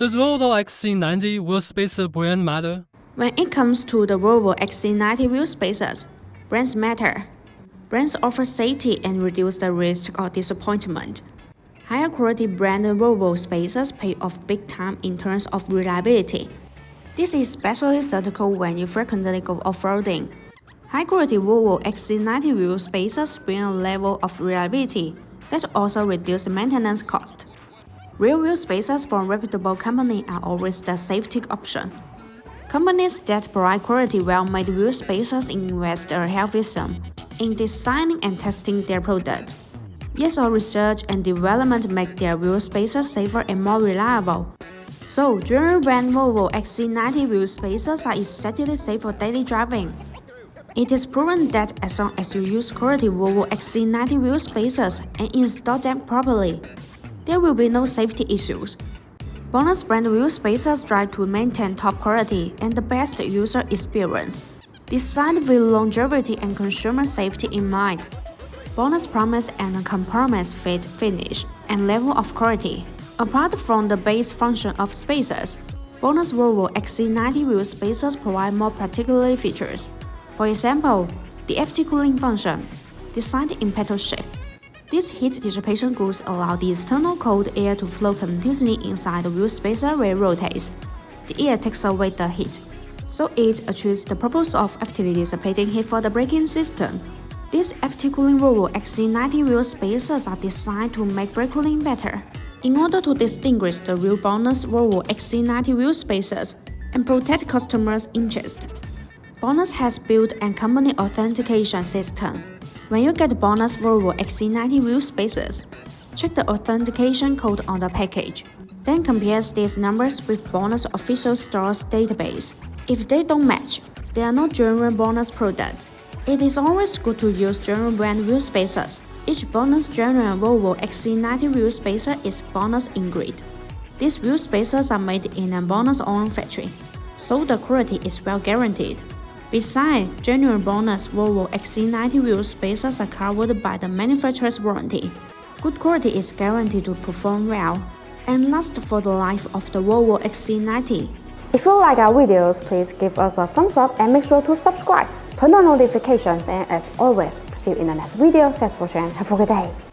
Does Volvo XC90 wheel spacer brand matter? When it comes to the Volvo XC90 wheel spacers, brands matter. Brands offer safety and reduce the risk of disappointment. Higher quality brand Volvo spacers pay off big time in terms of reliability. This is especially critical when you frequently go off-roading. High-quality Volvo XC90 wheel spacers bring a level of reliability that also reduces maintenance cost. Real wheel spacers from reputable companies are always the safety option. Companies that provide quality well-made wheel spacers invest a healthy sum in designing and testing their product. Years of research and development make their wheel spacers safer and more reliable. So, general brand Volvo XC90 wheel spacers are exactly safe for daily driving. It is proven that as long as you use quality Volvo XC90 wheel spacers and install them properly, there will be no safety issues. BONOSS brand wheel spacers strive to maintain top quality and the best user experience, designed with longevity and consumer safety in mind. BONOSS promise an uncompromised fit, finish, and level of quality. Apart from the base function of spacers, BONOSS Volvo XC90 wheel spacers provide more particular features. For example, the hefty cooling function, designed in petal shape. These heat dissipation grooves allow the external cold air to flow continuously inside the wheel spacer where it rotates. The air takes away the heat, so it achieves the purpose of heftily dissipating heat for the braking system. These hefty cooling Volvo XC90 wheel spacers are designed to make brake cooling better. In order to distinguish the real BONOSS Volvo XC90 wheel spacers and protect customers' interests, BONOSS has built a company authentication system. When you get BONOSS Volvo XC90 wheel spacers, check the authentication code on the package. Then compare these numbers with BONOSS official store's database. If they don't match, they are not genuine BONOSS product. It is always good to use genuine brand wheel spacers. Each BONOSS genuine Volvo XC90 wheel spacer is BONOSS ingredient. These wheel spacers are made in a BONOSS-owned factory, so the quality is well guaranteed. Besides, genuine BONOSS Volvo XC90 wheel spacers are covered by the manufacturer's warranty. Good quality is guaranteed to perform well and last for the life of the Volvo XC90. If you like our videos, please give us a thumbs up and make sure to subscribe, turn on notifications, and as always, see you in the next video. Thanks for watching and have a good day.